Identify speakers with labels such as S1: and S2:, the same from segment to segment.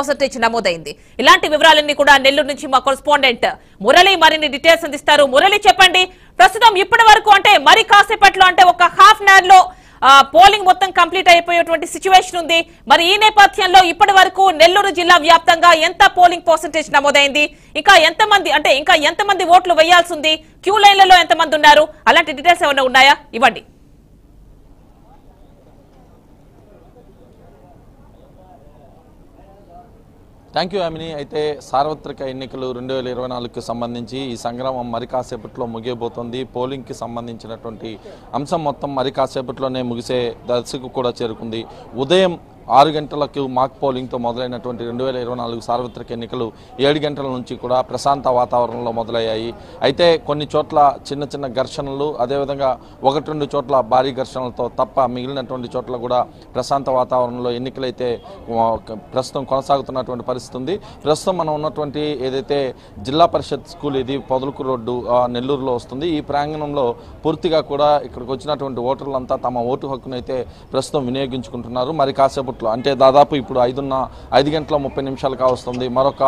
S1: Percentage నమోదైంది. ఇలాంటి వివరాలన్నీ కూడా నెల్లూరు నుంచి మా కరెస్పాండెంట్ మురళి మరిన్ని డీటెయిల్స్ అందిస్తారు. మురళి చెప్పండి, ప్రస్తుతం ఇప్పటి వరకు అంటే మరి కాసేపట్లో అంటే ఒక హాఫ్ అన్ అవర్ లో పోలింగ్ మొత్తం కంప్లీట్ అయిపోయేటువంటి సిచ్యువేషన్ ఉంది. మరి ఈ నేపథ్యంలో ఇప్పటి వరకు నెల్లూరు జిల్లా వ్యాప్తంగా ఎంత పోలింగ్ పర్సెంటేజ్ నమోదైంది, ఇంకా ఎంతమంది ఓట్లు వేయాల్సి ఉంది, క్యూ లైన్లలో ఎంతమంది ఉన్నారు, అలాంటి డీటెయిల్స్ ఏమైనా ఉన్నాయా ఇవ్వండి.
S2: Thank you ఆమిని. అయితే సార్వత్రిక ఎన్నికలు 2024కు సంబంధించి ఈ సంగ్రామం మరి కాసేపట్లో ముగియబోతోంది. పోలింగ్కి సంబంధించినటువంటి అంశం మొత్తం మరి కాసేపట్లోనే ముగిసే దశకు కూడా చేరుకుంది. ఉదయం 6 గంటలకు మాక్ పోలింగ్తో మొదలైనటువంటి 2024 సార్వత్రిక ఎన్నికలు 7 గంటల నుంచి కూడా ప్రశాంత వాతావరణంలో మొదలయ్యాయి. అయితే కొన్ని చోట్ల చిన్న చిన్న ఘర్షణలు, అదేవిధంగా 1-2 చోట్ల భారీ ఘర్షణలతో తప్ప మిగిలినటువంటి చోట్ల కూడా ప్రశాంత వాతావరణంలో ఎన్నికలైతే ప్రస్తుతం కొనసాగుతున్నటువంటి పరిస్థితి ఉంది. ప్రస్తుతం మనం ఉన్నటువంటి ఏదైతే జిల్లా పరిషత్ స్కూల్ ఇది పొదలకూరు రోడ్డు నెల్లూరులో వస్తుంది. ఈ ప్రాంగణంలో పూర్తిగా కూడా ఇక్కడికి వచ్చినటువంటి ఓటర్లంతా తమ ఓటు హక్కునైతే ప్రస్తుతం వినియోగించుకుంటున్నారు. మరి కాసేపు అంటే దాదాపు ఇప్పుడు 5 గంటల 30 నిమిషాలు కావస్తుంది. మరొక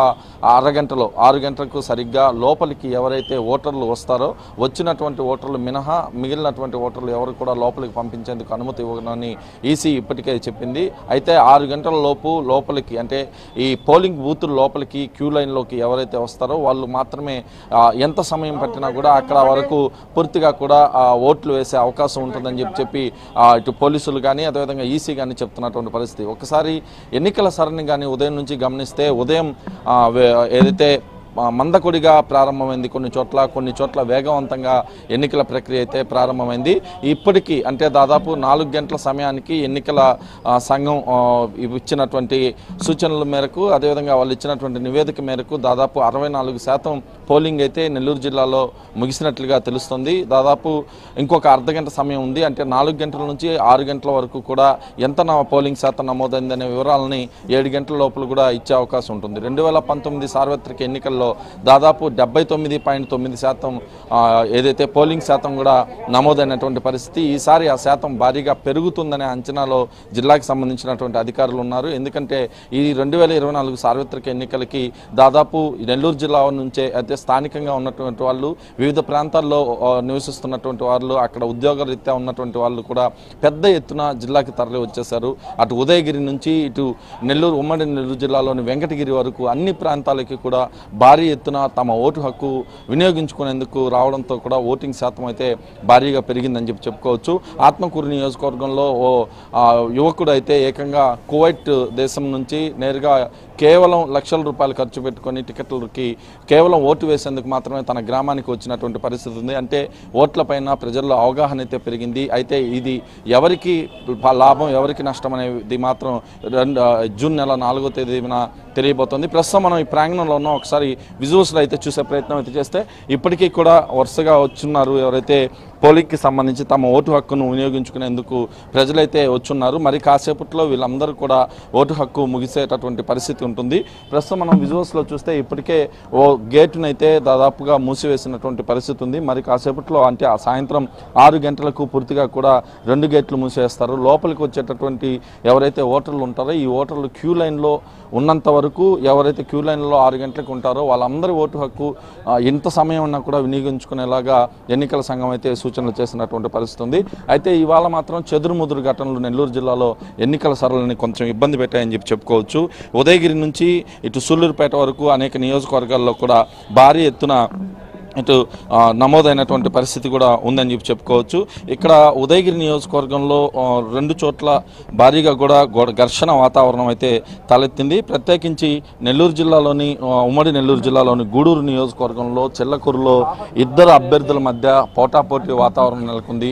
S2: అరగంటలో 6 గంటలకు సరిగ్గా లోపలికి ఎవరైతే ఓటర్లు వస్తారో వచ్చినటువంటి ఓటర్లు మినహా మిగిలినటువంటి ఓటర్లు ఎవరు కూడా లోపలికి పంపించేందుకు అనుమతి ఇవ్వనని ఈసీ ఇప్పటికే చెప్పింది. అయితే 6 గంటల లోపు లోపలికి అంటే ఈ పోలింగ్ బూతుల లోపలికి క్యూ లైన్లోకి ఎవరైతే వస్తారో వాళ్ళు మాత్రమే ఎంత సమయం పట్టినా కూడా అక్కడ వరకు పూర్తిగా కూడా ఓట్లు వేసే అవకాశం ఉంటుందని చెప్పి ఇటు పోలీసులు కానీ అదేవిధంగా ఈసీ కానీ చెప్తున్నటువంటి పరిస్థితి. ఒకసారి ఎన్నికల సరళిని కానీ ఉదయం నుంచి గమనిస్తే ఉదయం ఏదైతే మందకొడిగా ప్రారంభమైంది, కొన్ని చోట్ల వేగవంతంగా ఎన్నికల ప్రక్రియ అయితే ప్రారంభమైంది. ఇప్పటికీ అంటే దాదాపు 4 గంటల సమయానికి ఎన్నికల సంఘం ఇచ్చినటువంటి సూచనల మేరకు అదేవిధంగా వాళ్ళు ఇచ్చినటువంటి నివేదిక మేరకు దాదాపు 64% పోలింగ్ అయితే నెల్లూరు జిల్లాలో ముగిసినట్లుగా తెలుస్తుంది. దాదాపు ఇంకొక అర్ధగంట సమయం ఉంది. అంటే 4 గంటల నుంచి 6 గంటల వరకు కూడా ఎంత పోలింగ్ శాతం నమోదైందనే వివరాలని 7 గంటల లోపల కూడా ఇచ్చే అవకాశం ఉంటుంది. 2019 సార్వత్రిక ఎన్నికల్లో దాదాపు 79.9% ఏదైతే పోలింగ్ శాతం కూడా నమోదైనటువంటి పరిస్థితి. ఈసారి ఆ శాతం భారీగా పెరుగుతుందనే అంచనాలో జిల్లాకు సంబంధించినటువంటి అధికారులు ఉన్నారు. ఎందుకంటే ఈ 2024 సార్వత్రిక ఎన్నికలకి దాదాపు నెల్లూరు జిల్లా నుంచే అయితే స్థానికంగా ఉన్నటువంటి వాళ్ళు, వివిధ ప్రాంతాల్లో నివసిస్తున్నటువంటి వాళ్ళు, అక్కడ ఉద్యోగ రీత్యా ఉన్నటువంటి వాళ్ళు కూడా పెద్ద ఎత్తున జిల్లాకి తరలి వచ్చేశారు. అటు ఉదయగిరి నుంచి ఇటు ఉమ్మడి నెల్లూరు జిల్లాలోని వెంకటగిరి వరకు అన్ని ప్రాంతాలకి కూడా భారీ ఎత్తున తమ ఓటు హక్కు వినియోగించుకునేందుకు రావడంతో కూడా ఓటింగ్ శాతం అయితే భారీగా పెరిగిందని చెప్పుకోవచ్చు. ఆత్మకూరు నియోజకవర్గంలో ఓ యువకుడు అయితే ఏకంగా కువైట్ దేశం నుంచి నేరుగా కేవలం లక్షల రూపాయలు ఖర్చు పెట్టుకొని టికెట్లకి కేవలం ఓటు వేసేందుకు మాత్రమే తన గ్రామానికి వచ్చినటువంటి పరిస్థితి ఉంది. అంటే ఓట్లపైన ప్రజల్లో అవగాహన అయితే పెరిగింది. అయితే ఇది ఎవరికి లాభం ఎవరికి నష్టం అనేది మాత్రం జూన్ నెల 4వ తేదీన తెలియబోతోంది. ప్రస్తుతం మనం ఈ ప్రాంగణంలో ఉన్న ఒకసారి విజువల్స్లో అయితే చూసే ప్రయత్నం అయితే చేస్తే ఇప్పటికీ కూడా వరుసగా వచ్చున్నారు ఎవరైతే పోలింగ్కి సంబంధించి తమ ఓటు హక్కును వినియోగించుకునేందుకు ప్రజలైతే వచ్చున్నారు. మరి కాసేపట్లో వీళ్ళందరూ కూడా ఓటు హక్కు ముగిసేటటువంటి పరిస్థితి ఉంటుంది. ప్రస్తుతం మనం విజువల్స్లో చూస్తే ఇప్పటికే ఓ గేటునైతే దాదాపుగా మూసివేసినటువంటి పరిస్థితి ఉంది. మరి కాసేపట్లో అంటే ఆ సాయంత్రం 6 గంటలకు పూర్తిగా కూడా 2 గేట్లు మూసివేస్తారు. లోపలికి వచ్చేటటువంటి ఎవరైతే ఓటర్లు ఉంటారో ఈ ఓటర్లు క్యూ లైన్లో ఉన్నంత వరకు ఎవరైతే క్యూ లైన్లో 6 గంటలకు ఉంటారో వాళ్ళందరి ఓటు హక్కు ఎంత సమయం ఉన్నా కూడా వినియోగించుకునేలాగా ఎన్నికల సంఘం అయితే సూచనలు చేసినటువంటి పరిస్థితి ఉంది. అయితే ఇవాళ మాత్రం చెదురుముదురు ఘటనలు నెల్లూరు జిల్లాలో ఎన్నికల సరళిని కొంచెం ఇబ్బంది పెట్టాయని చెప్పుకోవచ్చు. ఉదయగిరి నుంచి ఇటు సూళ్లూరుపేట వరకు అనేక నియోజకవర్గాల్లో కూడా భారీ ఎత్తున ఇటు నమోదైనటువంటి పరిస్థితి కూడా ఉందని చెప్పుకోవచ్చు. ఇక్కడ ఉదయగిరి నియోజకవర్గంలో 2 చోట్ల భారీగా కూడా ఘర్షణ వాతావరణం అయితే తలెత్తింది. ప్రత్యేకించి నెల్లూరు జిల్లాలోని ఉమ్మడి నెల్లూరు జిల్లాలోని గూడూరు నియోజకవర్గంలో చెల్లకూరులో 2 అభ్యర్థుల మధ్య పోటాపోటీ వాతావరణం నెలకొంది.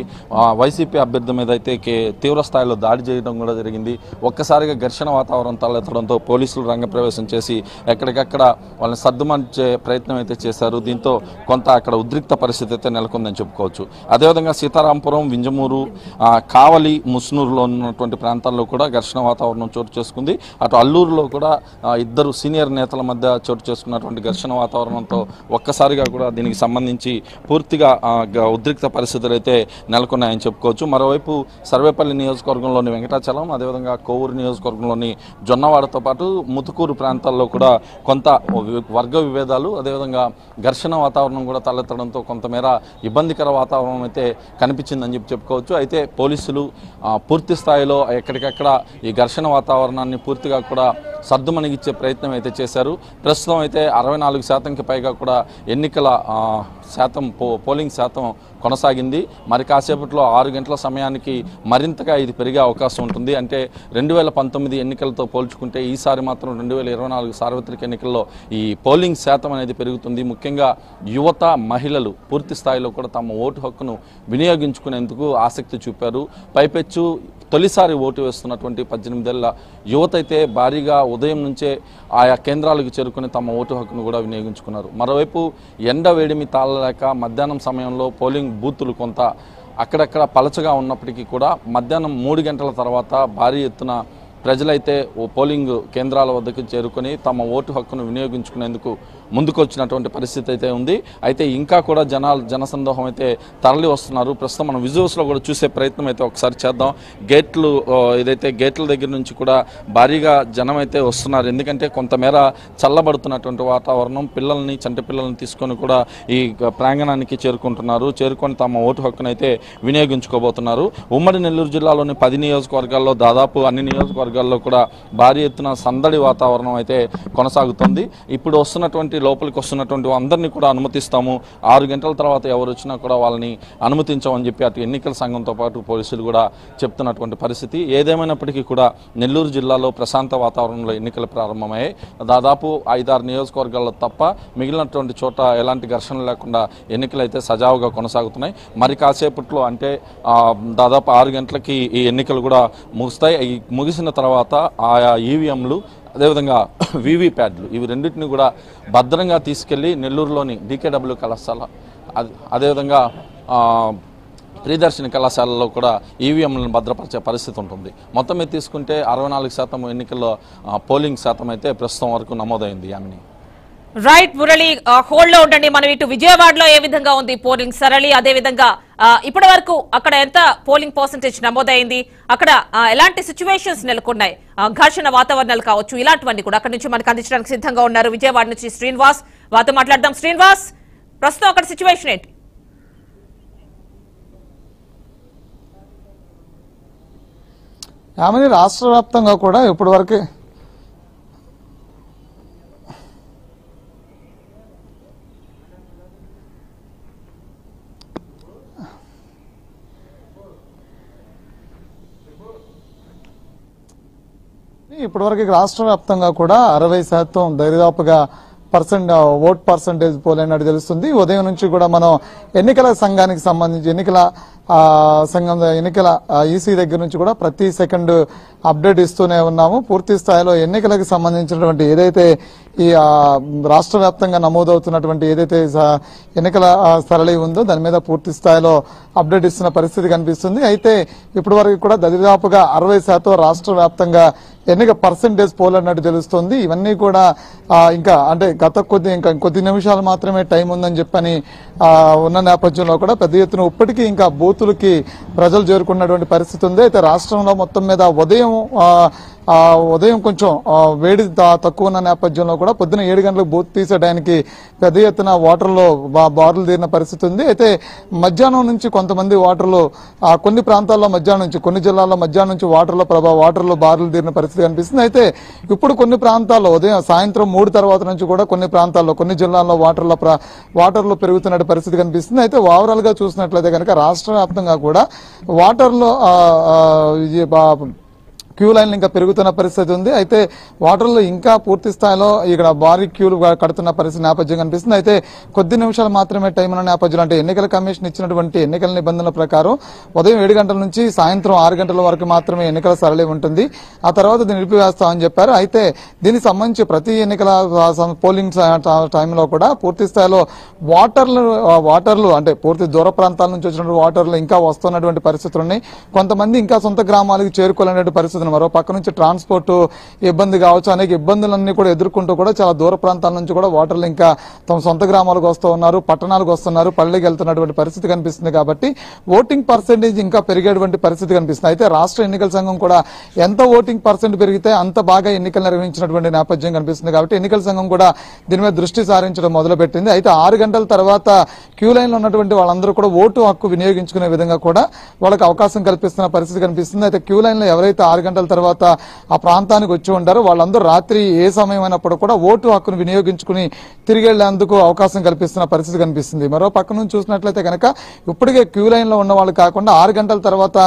S2: వైసీపీ అభ్యర్థి మీద అయితే తీవ్ర స్థాయిలో దాడి చేయడం కూడా జరిగింది. ఒక్కసారిగా ఘర్షణ వాతావరణం తలెత్తడంతో పోలీసులు రంగప్రవేశం చేసి ఎక్కడికక్కడ వాళ్ళని సర్దుమర్చే ప్రయత్నం అయితే చేశారు. దీంతో కొంత అక్కడ ఉద్రిక్త పరిస్థితి అయితే నెలకొందని చెప్పుకోవచ్చు. అదేవిధంగా సీతారాంపురం, వింజమూరు, కావలి, ముస్నూరులో ఉన్నటువంటి ప్రాంతాల్లో కూడా ఘర్షణ వాతావరణం చోటు చేసుకుంది. అటు అల్లూరులో కూడా ఇద్దరు సీనియర్ నేతల మధ్య చోటు చేసుకున్నటువంటి ఘర్షణ వాతావరణంతో ఒక్కసారిగా కూడా దీనికి సంబంధించి పూర్తిగా ఉద్రిక్త పరిస్థితులు అయితే నెలకొన్నాయని చెప్పుకోవచ్చు. మరోవైపు సర్వేపల్లి నియోజకవర్గంలోని వెంకటాచలం, అదేవిధంగా కోవూరు నియోజకవర్గంలోని జొన్నవాడతో పాటు ముతుకూరు ప్రాంతాల్లో కూడా కొంత వర్గ విభేదాలు, అదేవిధంగా ఘర్షణ వాతావరణం కూడా తలెత్తడంతో కొంతమేర ఇబ్బందికర వాతావరణం అయితే కనిపించిందని చెప్పుకోవచ్చు. అయితే పోలీసులు పూర్తి స్థాయిలో ఎక్కడికక్కడ ఈ ఘర్షణ వాతావరణాన్ని పూర్తిగా కూడా సర్దుమణిగిచ్చే ప్రయత్నం అయితే చేశారు. ప్రస్తుతం అయితే 64% పైగా కూడా ఎన్నికల శాతం పోలింగ్ శాతం కొనసాగింది. మరి కాసేపట్లో 6 గంటల సమయానికి మరింతగా ఇది పెరిగే అవకాశం ఉంటుంది. అంటే 2019 ఎన్నికలతో పోల్చుకుంటే ఈసారి మాత్రం 2024 సార్వత్రిక ఎన్నికల్లో ఈ పోలింగ్ శాతం అనేది పెరుగుతుంది. ముఖ్యంగా యువత, మహిళలు పూర్తి స్థాయిలో కూడా తమ ఓటు హక్కును వినియోగించుకునేందుకు ఆసక్తి చూపారు. పైపెచ్చు తొలిసారి ఓటు వేస్తున్నటువంటి 18 ఏళ్ల యువత అయితే భారీగా ఉదయం నుంచే ఆయా కేంద్రాలకు చేరుకుని తమ ఓటు హక్కును కూడా వినియోగించుకున్నారు. మరోవైపు ఎండ వేడిమి తాళలేక మధ్యాహ్నం సమయంలో పోలింగ్ బూతులు కొంత అక్కడక్కడ పలచగా ఉన్నప్పటికీ కూడా మధ్యాహ్నం 3 గంటల తర్వాత భారీ ఎత్తున ప్రజలైతే పోలింగ్ కేంద్రాల వద్దకు చేరుకొని తమ ఓటు హక్కును వినియోగించుకునేందుకు ముందుకొచ్చినటువంటి పరిస్థితి అయితే ఉంది. అయితే ఇంకా కూడా జనసందోహం అయితే తరలి వస్తున్నారు. ప్రస్తుతం మనం విజువల్స్లో కూడా చూసే ప్రయత్నం అయితే ఒకసారి చేద్దాం. గేట్ల దగ్గర నుంచి కూడా భారీగా జనం అయితే వస్తున్నారు. ఎందుకంటే కొంతమేర చల్లబడుతున్నటువంటి వాతావరణం, చంటి పిల్లల్ని తీసుకొని కూడా ఈ ప్రాంగణానికి చేరుకొని తమ ఓటు హక్కును అయితే వినియోగించుకోబోతున్నారు. ఉమ్మడి నెల్లూరు జిల్లాలోని 10 నియోజకవర్గాల్లో దాదాపు అన్ని నియోజకవర్గాల్లో కూడా భారీ ఎత్తున సందడి వాతావరణం అయితే కొనసాగుతుంది. ఇప్పుడు లోపలికి వస్తున్నటువంటి అందరినీ కూడా అనుమతిస్తాము, 6 గంటల తర్వాత ఎవరు వచ్చినా కూడా వాళ్ళని అనుమతించమని చెప్పి అటు ఎన్నికల సంఘంతో పాటు పోలీసులు కూడా చెప్తున్నటువంటి పరిస్థితి. ఏదేమైనప్పటికీ కూడా నెల్లూరు జిల్లాలో ప్రశాంత వాతావరణంలో ఎన్నికలు ప్రారంభమయ్యాయి. దాదాపు 5-6 నియోజకవర్గాల్లో తప్ప మిగిలినటువంటి చోట ఎలాంటి ఘర్షణ లేకుండా ఎన్నికలు అయితే సజావుగా కొనసాగుతున్నాయి. మరి కాసేపట్లో అంటే దాదాపు 6 గంటలకి ఈ ఎన్నికలు కూడా ముగుస్తాయి. ముగిసిన తర్వాత ఆయా ఈవీఎంలు, అదేవిధంగా వీవీప్యాడ్లు, ఇవి రెండింటిని కూడా భద్రంగా తీసుకెళ్లి నెల్లూరులోని DKW కళాశాల, అదేవిధంగా ప్రియదర్శిని కళాశాలలో కూడా ఈవీఎంలను భద్రపరిచే పరిస్థితి ఉంటుంది. మొత్తం మీద తీసుకుంటే 64% ఎన్నికల్లో పోలింగ్ శాతం అయితే ప్రస్తుతం వరకు నమోదైంది. యామిని,
S1: రైట్ మురళి, హోల్డ్ లో ఉండండి. మనం ఇటు విజయవాడలో ఏ విధంగా ఉంది పోలింగ్ సరళి, అదే విధంగా ఇప్పటి వరకు అక్కడ ఎంత పోలింగ్ పర్సెంటేజ్ నమోదైంది, అక్కడ ఎలాంటి సిచ్యువేషన్స్ నెలకొన్నాయి, ఘర్షణ వాతావరణాలు కావచ్చు, ఇలాంటివన్నీ కూడా అక్కడ నుంచి మనకు అందించడానికి సిద్ధంగా ఉన్నారు విజయవాడ నుంచి శ్రీనివాస్. వారితో మాట్లాడదాం. శ్రీనివాస్, ప్రస్తుతం అక్కడ సిచ్యువేషన్ ఏంటి?
S3: ఆమె రాష్ట్ర వ్యాప్తంగా కూడా ఇప్పటి వరకు రాష్ట్ర వ్యాప్తంగా కూడా 60% దరిదాపుగా ఓట్ పర్సంటేజ్ పోలైనట్టు తెలుస్తుంది. ఉదయం నుంచి కూడా మనం ఎన్నికల సంఘానికి సంబంధించి ఎన్నికల ఈసీ దగ్గర నుంచి కూడా ప్రతి సెకండ్ అప్డేట్ ఇస్తూనే ఉన్నాము. పూర్తి స్థాయిలో ఎన్నికలకు సంబంధించినటువంటి ఏదైతే ఈ రాష్ట్ర వ్యాప్తంగా నమోదవుతున్నటువంటి ఏదైతే ఎన్నికల సరళి ఉందో దాని మీద పూర్తి స్థాయిలో అప్డేట్ ఇస్తున్న పరిస్థితి కనిపిస్తుంది. అయితే ఇప్పటి వరకు కూడా దరిదాపుగా 60% రాష్ట్ర వ్యాప్తంగా ఎన్నిక పర్సంటేజ్ పోల్ అన్నట్టు తెలుస్తుంది. ఇవన్నీ కూడా ఇంకా అంటే కొద్ది నిమిషాలు మాత్రమే టైం ఉందని చెప్పని ఉన్న నేపథ్యంలో కూడా పెద్ద ఎత్తున ఇప్పటికీ ఇంకా బూతులకి ప్రజలు చేరుకున్నటువంటి పరిస్థితి ఉంది. అయితే రాష్ట్రంలో మొత్తం మీద ఉదయం కొంచెం వేడి తక్కువ ఉన్న నేపథ్యంలో కూడా పొద్దున 7 గంటలకు బూత్ తీసేయడానికి పెద్ద ఎత్తున ఓటర్లు బారులు తీరిన పరిస్థితి ఉంది. అయితే మధ్యాహ్నం నుంచి కొంతమంది ఓటర్లు కొన్ని ప్రాంతాల్లో మధ్యాహ్నం నుంచి, కొన్ని జిల్లాల్లో మధ్యాహ్నం నుంచి ఓటర్లు బారులు తీరిన పరిస్థితి కనిపిస్తుంది. అయితే ఇప్పుడు కొన్ని ప్రాంతాల్లో సాయంత్రం 3 తర్వాత నుంచి కూడా కొన్ని ప్రాంతాల్లో, కొన్ని జిల్లాల్లో ఓటర్లు పెరుగుతున్న పరిస్థితి కనిపిస్తుంది. అయితే ఓవరాల్ గా చూసినట్లయితే కనుక రాష్ట్ర వ్యాప్తంగా కూడా ఓటర్లు క్యూ లైన్లు ఇంకా పెరుగుతున్న పరిస్థితి ఉంది. అయితే ఓటర్లు ఇంకా పూర్తి స్థాయిలో ఇక్కడ భారీ క్యూలు కడుతున్న పరిస్థితి నేపథ్యం కనిపిస్తుంది. అయితే కొద్ది నిమిషాలు మాత్రమే టైం ఉన్న నేపథ్యంలో అంటే ఎన్నికల కమిషన్ ఇచ్చినటువంటి ఎన్నికల నిబంధనల ప్రకారం ఉదయం 7 గంటల నుంచి సాయంత్రం 6 గంటల వరకు మాత్రమే ఎన్నికల సరళి ఉంటుంది. ఆ తర్వాత దీన్ని నిలిపివేస్తామని చెప్పారు. అయితే దీనికి సంబంధించి ప్రతి ఎన్నికల పోలింగ్ టైంలో కూడా పూర్తి స్థాయిలో ఓటర్లు అంటే పూర్తి దూర ప్రాంతాల నుంచి వచ్చినటువంటి ఓటర్లు ఇంకా వస్తున్నటువంటి పరిస్థితులు ఉన్నాయి. కొంతమంది ఇంకా సొంత గ్రామాలకు చేరుకోలేనటువంటి పరిస్థితులు, మరో పక్క నుంచి ట్రాన్స్పోర్ట్ ఇబ్బంది కావచ్చు, అనేక ఇబ్బందులన్నీ కూడా ఎదుర్కొంటూ కూడా చాలా దూర ప్రాంతాల నుంచి కూడా ఓటర్లు ఇంకా తమ సొంత గ్రామాలకు వస్తూ ఉన్నారు, పట్టణాలకు వస్తున్నారు, పల్లెకి వెళ్తున్నటువంటి పరిస్థితి కనిపిస్తుంది. కాబట్టి ఓటింగ్ పర్సెంటేజ్ ఇంకా పెరిగేటువంటి పరిస్థితి కనిపిస్తుంది. అయితే రాష్ట్ర ఎన్నికల సంఘం కూడా ఎంత ఓటింగ్ పర్సెంట్ పెరిగితే అంత బాగా ఎన్నికలు నిర్వహించినటువంటి నేపథ్యం కనిపిస్తుంది. కాబట్టి ఎన్నికల సంఘం కూడా దీని మీద దృష్టి సారించడం మొదలుపెట్టింది. అయితే 6 గంటల తర్వాత క్యూ లైన్ లో ఉన్నటువంటి వాళ్ళందరూ కూడా ఓటు హక్కు వినియోగించుకునే విధంగా కూడా వాళ్ళకి అవకాశం కల్పిస్తున్న పరిస్థితి కనిపిస్తుంది. అయితే క్యూ లైన్ లో ఎవరైతే 6 గంటల తర్వాత ఆ ప్రాంతానికి వచ్చి ఉంటారో వాళ్ళందరూ రాత్రి ఏ సమయం అయినప్పుడు కూడా ఓటు హక్కును వినియోగించుకుని తిరిగి వెళ్లేందుకు అవకాశం కల్పిస్తున్న పరిస్థితి కనిపిస్తుంది. మరో పక్క నుంచి చూసినట్లయితే కనుక ఇప్పటికే క్యూ లైన్ లో ఉన్న వాళ్ళు కాకుండా 6 గంటల తర్వాత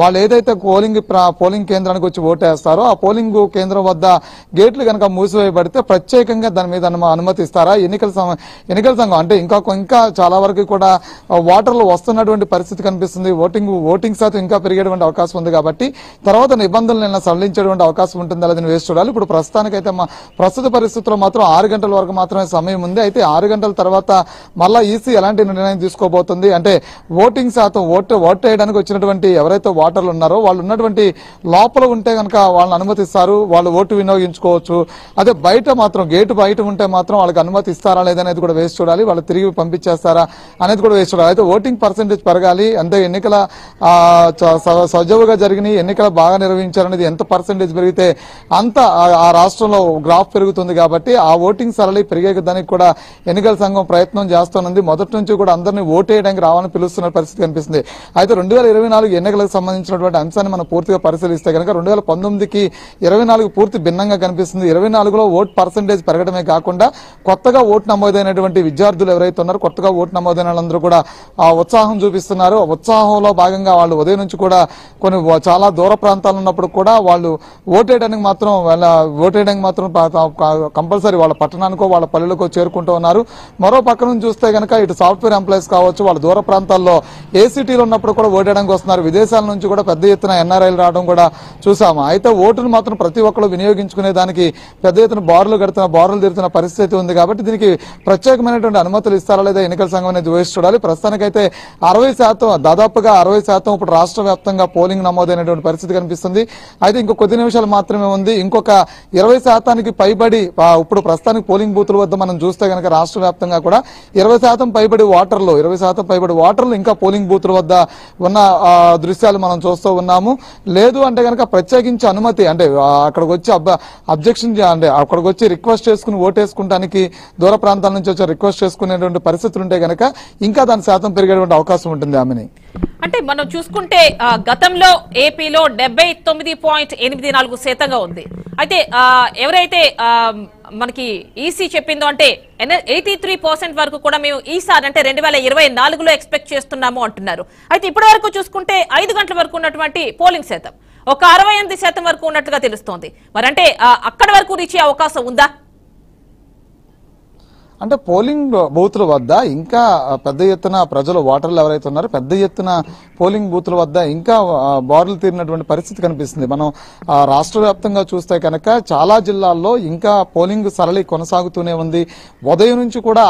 S3: వాళ్ళు ఏదైతే పోలింగ్ కేంద్రానికి వచ్చి ఓటేస్తారో ఆ పోలింగ్ కేంద్రం వద్ద గేట్లు కనుక మూసివేయబడితే ప్రత్యేకంగా దాని మీద అనుమతి ఇస్తారా ఎన్నికల సంఘం అంటే ఇంకా చాలా వరకు కూడా ఓటర్లు వస్తున్నటువంటి పరిస్థితి కనిపిస్తుంది. ఓటింగ్ శాతం ఇంకా పెరిగేటువంటి అవకాశం ఉంది. కాబట్టి తర్వాత నిబంధనలు సడలించేటువంటి అవకాశం ఉంటుంది. అలా వేసి చూడాలి. ఇప్పుడు ప్రస్తుతానికైతే ప్రస్తుత పరిస్థితుల్లో మాత్రం 6 గంటల వరకు మాత్రమే సమయం ఉంది. అయితే 6 గంటల తర్వాత మళ్ళా ఈసీ ఎలాంటి నిర్ణయం తీసుకోబోతుంది అంటే ఓటింగ్ శాతం ఓటు వేయడానికి వచ్చినటువంటి ఎవరైతే ఓటర్లు ఉన్నారో వాళ్ళు ఉన్నటువంటి లోపల ఉంటే కనుక వాళ్ళని అనుమతిస్తారు, వాళ్ళు ఓటు వినియోగించుకోవచ్చు. అదే బయట మాత్రం గేటు బయట ఉంటే మాత్రం వాళ్ళకి అనుమతి ఇస్తారా లేదనేది కూడా వేసి చూడాలి. వాళ్ళు తిరిగి పంపించేస్తారా అనేది కూడా వేసి చూడాలి. అయితే ఓటింగ్ పర్సెంటేజ్ పెరగాలి అంటే ఎన్నికల సజావుగా జరిగినాయి, ఎన్నికలు బాగా నిర్వహించారనేది ఎంత పర్సెంటేజ్ పెరిగితే అంత ఆ రాష్ట్రంలో గ్రాఫ్ పెరుగుతుంది. కాబట్టి ఆ ఓటింగ్ సరళి పెరిగేదానికి కూడా ఎన్నికల సంఘం ప్రయత్నం చేస్తోంది. మొదటి నుంచి కూడా అందరినీ ఓటేయడానికి రావాలని పిలుస్తున్న పరిస్థితి కనిపిస్తుంది. అయితే 2024 ఎన్నికలకు సంబంధించినటువంటి అంశాన్ని మనం పూర్తిగా పరిశీలిస్తే కనుక 2019కి 24 పూర్తి భిన్నంగా కనిపిస్తుంది. 24లో ఓట్ పర్సెంటేజ్ పెరగడమే కాకుండా కొత్తగా ఓటు నమోదైనటువంటి విద్యార్థులు ఎవరైతే ఉన్నారో కొత్తగా ఓటు నమోదైన వాళ్ళందరూ కూడా ఉత్సాహం చూపిస్తున్నారు. ఉత్సాహంలో భాగంగా వాళ్ళు ఉదయం నుంచి కూడా కొన్ని చాలా దూర ప్రాంతాలు ఉన్నప్పుడు కూడా వాళ్ళు ఓటేయడానికి మాత్రం కంపల్సరీ వాళ్ళ పట్టణానికో వాళ్ళ పల్లెలకో చేరుకుంటూ ఉన్నారు. మరో పక్క నుంచి చూస్తే కనుక ఇటు సాఫ్ట్వేర్ ఎంప్లాయీస్ కావచ్చు, వాళ్ళ దూర ప్రాంతాల్లో ఏసీటీలో ఉన్నప్పుడు కూడా ఓటేయడానికి వస్తున్నారు. విదేశాల నుంచి కూడా పెద్ద ఎత్తున ఎన్ఆర్ఐలు రావడం కూడా చూసాము. అయితే ఓటును మాత్రం ప్రతి ఒక్కరు వినియోగించుకునే దానికి పెద్ద ఎత్తున బారులు తీరుతున్న పరిస్థితి ఉంది. కాబట్టి దీనికి ప్రత్యేకమైనటువంటి అనుమతులు ఇస్తారా లేదా ఎన్నికల సంఘం అనేది వేసి చూడాలి. ప్రస్తుతానికైతే 60% దాదాపుగా 60% ఇప్పుడు రాష్ట్ర వ్యాప్తంగా పోలింగ్ నమోదైనటువంటి పరిస్థితి కనిపిస్తుంది. అయితే ఇంకో కొద్ది నిమిషాలు మాత్రమే ఉంది. ఇంకొక 20% పైబడి ఇప్పుడు ప్రస్తుతానికి పోలింగ్ బూతుల వద్ద మనం చూస్తే కనుక రాష్ట్ర వ్యాప్తంగా కూడా 20% పైబడి ఓటర్లు ఇంకా పోలింగ్ బూతుల వద్ద ఉన్న దృశ్యాలు మనం చూస్తూ ఉన్నాము. లేదు అంటే కనుక ప్రత్యేకించి అనుమతి అంటే అక్కడికి వచ్చి అబ్జెక్షన్ అంటే అక్కడికి వచ్చి రిక్వెస్ట్ చేసుకుని ఓటేసుకుంటానికి దూర ప్రాంతాల నుంచి వచ్చి రిక్వెస్ట్ చేసుకునేటువంటి పరిస్థితులు ఉంటే కనుక ఇంకా దాని శాతం పెరిగేటువంటి అవకాశం ఉంటుంది. ఆమెని
S1: అంటే మనం చూసుకుంటే గతంలో ఏపీలో 79.84% ఉంది. అయితే ఎవరైతే మనకి ఈసీ చెప్పిందో అంటే 83% వరకు కూడా మేము ఈసారి అంటే 2024లో ఎక్స్పెక్ట్ చేస్తున్నాము అంటున్నారు. అయితే ఇప్పటి వరకు చూసుకుంటే 5 గంటల వరకు ఉన్నటువంటి పోలింగ్ శాతం ఒక 68% వరకు ఉన్నట్టుగా తెలుస్తోంది. మరంటే అక్కడి వరకు రీచ్ అయ్యే అవకాశం ఉందా?
S3: అంటే పోలింగ్ బూత్ల వద్ద ఇంకా పెద్ద ఎత్తున ప్రజలు ఓటర్లు ఎవరైతే ఉన్నారో పెద్ద ఎత్తున పోలింగ్ బూత్ల వద్ద ఇంకా బారులు తీరినటువంటి పరిస్థితి కనిపిస్తుంది. మనం రాష్ట్ర వ్యాప్తంగా చూస్తే కనుక చాలా జిల్లాల్లో ఇంకా పోలింగ్ సరళి కొనసాగుతూనే ఉంది. ఉదయం నుంచి కూడా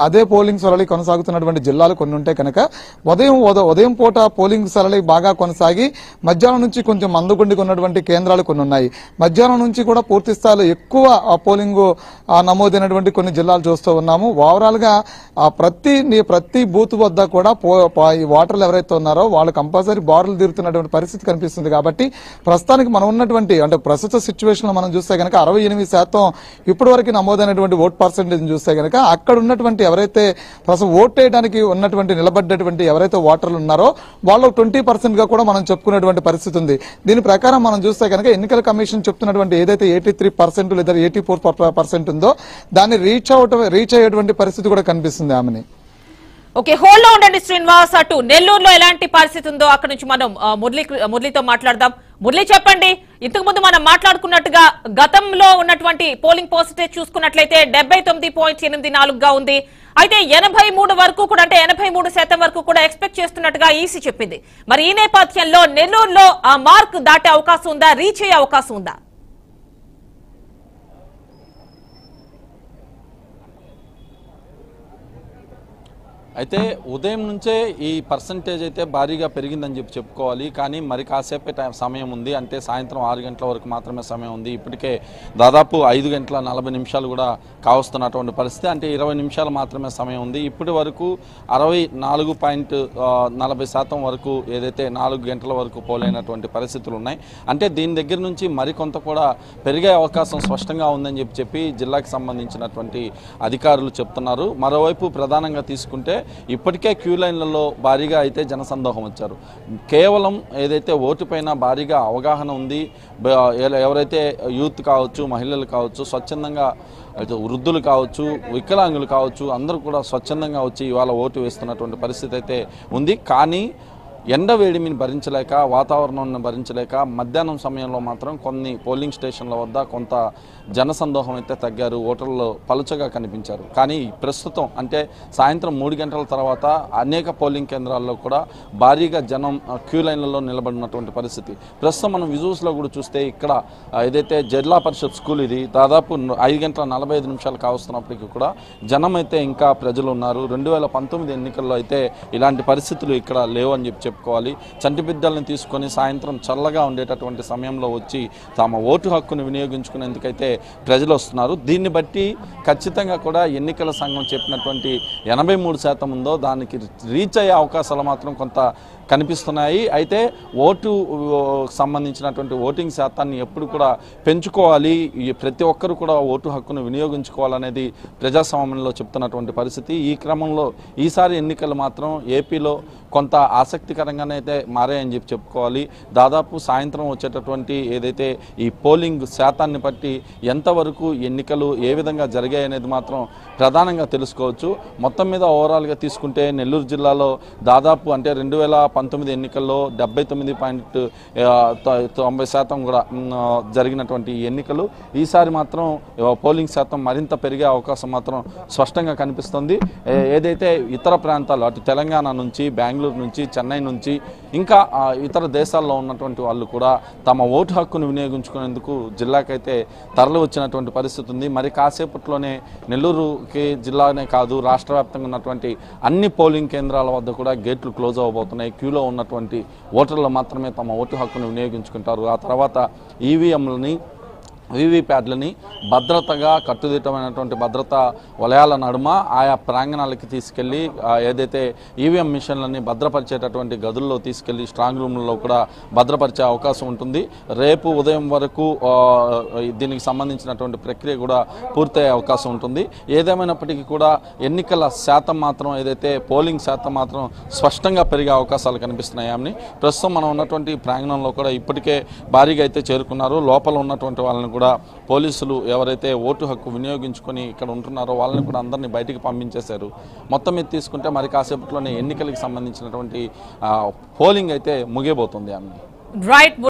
S3: అదే పోలింగ్ సరళి కొనసాగుతున్నటువంటి జిల్లాలు కొన్ని ఉంటే కనుక ఉదయం పూట పోలింగ్ సరళి బాగా కొనసాగి మధ్యాహ్నం నుంచి కొంచెం మందుగుండిగా ఉన్నటువంటి కేంద్రాలు కొన్ని ఉన్నాయి. మధ్యాహ్నం నుంచి కూడా పూర్తి స్థాయిలో ఎక్కువ పోలింగ్ నమోదైనటువంటి కొన్ని జిల్లాలు చూస్తూ ఉన్నాము. ఓవరాల్ గా ప్రతి బూత్ వద్ద కూడా ఈ ఓటర్లు ఎవరైతే ఉన్నారో వాళ్ళు కంపల్సరీ బారులు తీరుతున్నటువంటి పరిస్థితి కనిపిస్తుంది. కాబట్టి ప్రస్తుతానికి మనం ఉన్నటువంటి అంటే ప్రస్తుత సిచ్యువేషన్ లో మనం చూస్తే కనుక 68% ఇప్పటి వరకు నమోదైనటువంటి ఓట్ పర్సెంటేజ్ చూస్తే కనుక అక్కడ ఉన్నటువంటి ఎవరైతే ప్రస్తుతం ఓట్ వేయడానికి ఉన్నటువంటి నిలబడ్డటువంటి ఎవరైతే ఓటర్లు ఉన్నారో వాళ్ళు 20% గా కూడా మనం చెప్పుకునేటువంటి పరిస్థితి ఉంది. దీని ప్రకారం మనం చూస్తే కనుక ఎన్నికల కమిషన్ చెప్తున్నటువంటి ఏదైతే 83% లేదా 84% ఉందో దాన్ని రీచ్ అయ్యేటువంటి పరిస్థితి కూడా కనిపిస్తుంది. ఆమెని
S1: ఓకే, హోల్డ్ లో ఉండండి శ్రీనివాస్. అటు నెల్లూరులో ఎలాంటి పరిస్థితి ఉందో అక్కడ నుంచి మనం మురళితో మాట్లాడదాం. మురళి చెప్పండి, ఇంతకు ముందు మనం మాట్లాడుకున్నట్టుగా గతంలో ఉన్నటువంటి పోలింగ్ పర్సెంటేజ్ చూసుకున్నట్లయితే 79.84గా ఉంది. అయితే 83 వరకు కూడా, అంటే 83% వరకు కూడా ఎక్స్పెక్ట్ చేస్తున్నట్టుగా ఈసీ చెప్పింది. మరి ఈ నేపథ్యంలో నెల్లూరులో ఆ మార్క్ దాటే అవకాశం ఉందా, రీచ్ అయ్యే అవకాశం ఉందా?
S2: అయితే ఉదయం నుంచే ఈ పర్సంటేజ్ అయితే భారీగా పెరిగిందని చెప్పుకోవాలి. కానీ మరి కాసేపే సమయం ఉంది, అంటే సాయంత్రం 6 గంటల వరకు మాత్రమే సమయం ఉంది. ఇప్పటికే దాదాపు 5 గంటల 40 నిమిషాలు కూడా కావస్తున్నటువంటి పరిస్థితి, అంటే 20 నిమిషాలు మాత్రమే సమయం ఉంది. ఇప్పటి వరకు 64.40% వరకు ఏదైతే 4 గంటల వరకు పోలైనటువంటి పరిస్థితులు ఉన్నాయి. అంటే దీని దగ్గర నుంచి మరికొంత కూడా పెరిగే అవకాశం స్పష్టంగా ఉందని చెప్పి జిల్లాకి సంబంధించినటువంటి అధికారులు చెప్తున్నారు. మరోవైపు ప్రధానంగా తీసుకుంటే ఇప్పటికే క్యూ లైన్లలో భారీగా అయితే జనసందోహం వచ్చారు. కేవలం ఏదైతే ఓటు పైన భారీగా అవగాహన ఉంది, ఎవరైతే యూత్ కావచ్చు, మహిళలు కావచ్చు, స్వచ్ఛందంగా వృద్ధులు కావచ్చు, వికలాంగులు కావచ్చు, అందరూ కూడా స్వచ్ఛందంగా వచ్చి ఇవాళ ఓటు వేస్తున్నటువంటి పరిస్థితి అయితే ఉంది. కానీ ఎండ వేడిమిని భరించలేక, వాతావరణాన్ని భరించలేక మధ్యాహ్నం సమయంలో మాత్రం కొన్ని పోలింగ్ స్టేషన్ల వద్ద కొంత జనసందోహం అయితే తగ్గారు, ఓటర్లు పలుచగా కనిపించారు. కానీ ప్రస్తుతం అంటే సాయంత్రం 3 గంటల తర్వాత అనేక పోలింగ్ కేంద్రాల్లో కూడా భారీగా జనం క్యూ లైన్లలో నిలబడినటువంటి పరిస్థితి. ప్రస్తుతం మనం విజువల్స్లో కూడా చూస్తే ఇక్కడ ఏదైతే జిల్లా పరిషత్ స్కూల్, ఇది దాదాపు 5 గంటల 45 నిమిషాలు కావస్తున్నప్పటికీ కూడా జనం అయితే ఇంకా ప్రజలు ఉన్నారు. 2019 ఎన్నికల్లో అయితే ఇలాంటి పరిస్థితులు ఇక్కడ లేవు అని చెప్పుకోవాలి. చంటి బిడ్డలను తీసుకొని సాయంత్రం చల్లగా ఉండేటటువంటి సమయంలో వచ్చి తమ ఓటు హక్కును వినియోగించుకునేందుకైతే ప్రజలు వస్తున్నారు. దీన్ని బట్టి ఖచ్చితంగా కూడా ఎన్నికల సంఘం చెప్పినటువంటి 83% ఉందో దానికి రీచ్ అయ్యే అవకాశాలు మాత్రం కొంత కనిపిస్తున్నాయి. అయితే ఓటు సంబంధించినటువంటి ఓటింగ్ శాతాన్ని ఎప్పుడు కూడా పెంచుకోవాలి, ప్రతి ఒక్కరు కూడా ఓటు హక్కును వినియోగించుకోవాలనేది ప్రజాస్వామ్యంలో చెప్తున్నటువంటి పరిస్థితి. ఈ క్రమంలో ఈసారి ఎన్నికలు మాత్రం ఏపీలో కొంత ఆసక్తికరంగానే అయితే మారాయని చెప్పుకోవాలి. దాదాపు సాయంత్రం వచ్చేటటువంటి ఏదైతే ఈ పోలింగ్ శాతాన్ని బట్టి ఎంతవరకు ఎన్నికలు ఏ విధంగా జరిగాయి అనేది మాత్రం ప్రధానంగా తెలుసుకోవచ్చు. మొత్తం మీద ఓవరాల్గా తీసుకుంటే నెల్లూరు జిల్లాలో దాదాపు అంటే 2019 ఎన్నికల్లో 79.90% కూడా జరిగినటువంటి ఎన్నికలు ఈసారి మాత్రం పోలింగ్ శాతం మరింత పెరిగే అవకాశం మాత్రం స్పష్టంగా కనిపిస్తుంది. ఏదైతే ఇతర ప్రాంతాలు, అటు తెలంగాణ నుంచి, బెంగళూరు నుంచి, చెన్నై నుంచి, ఇంకా ఇతర దేశాల్లో ఉన్నటువంటి వాళ్ళు కూడా తమ ఓటు హక్కును వినియోగించుకునేందుకు జిల్లాకైతే తరలి వచ్చినటువంటి పరిస్థితి ఉంది. మరి కాసేపట్లోనే నెల్లూరుకి జిల్లానే కాదు, రాష్ట్ర వ్యాప్తంగా ఉన్నటువంటి అన్ని పోలింగ్ కేంద్రాల వద్ద కూడా గేట్లు క్లోజ్ అవ్వబోతున్నాయి. క్యూలో ఉన్నటువంటి ఓటర్లు మాత్రమే తమ ఓటు హక్కును వినియోగించుకుంటారు. ఆ తర్వాత ఈవీఎంలని, వీవీప్యాడ్లని భద్రతగా కట్టుదిట్టమైనటువంటి భద్రతా వలయాల నడుమ ఆయా ప్రాంగణాలకి తీసుకెళ్లి ఏదైతే ఈవీఎం మిషన్లని భద్రపరిచేటటువంటి గదుల్లో తీసుకెళ్లి స్ట్రాంగ్ రూమ్లలో కూడా భద్రపరిచే అవకాశం ఉంటుంది. రేపు ఉదయం వరకు దీనికి సంబంధించినటువంటి ప్రక్రియ కూడా పూర్తయ్యే అవకాశం ఉంటుంది. ఏదేమైనప్పటికీ కూడా ఎన్నికల శాతం మాత్రం, ఏదైతే పోలింగ్ శాతం మాత్రం స్పష్టంగా పెరిగే అవకాశాలు కనిపిస్తున్నాయని ప్రస్తుతం మనం ఉన్నటువంటి ప్రాంగణంలో కూడా ఇప్పటికే భారీగా అయితే చేరుకున్నారు. లోపల ఉన్నటువంటి వాళ్ళని కూడా పోలీసులు ఎవరైతే ఓటు హక్కు వినియోగించుకొని ఇక్కడ ఉంటున్నారో వాళ్ళని కూడా అందరినీ బయటికి పంపించేశారు. మొత్తం మీద తీసుకుంటే మరి కాసేపట్లోనే ఎన్నికలకు సంబంధించినటువంటి పోలింగ్ అయితే ముగియబోతుంది.
S1: రైట్.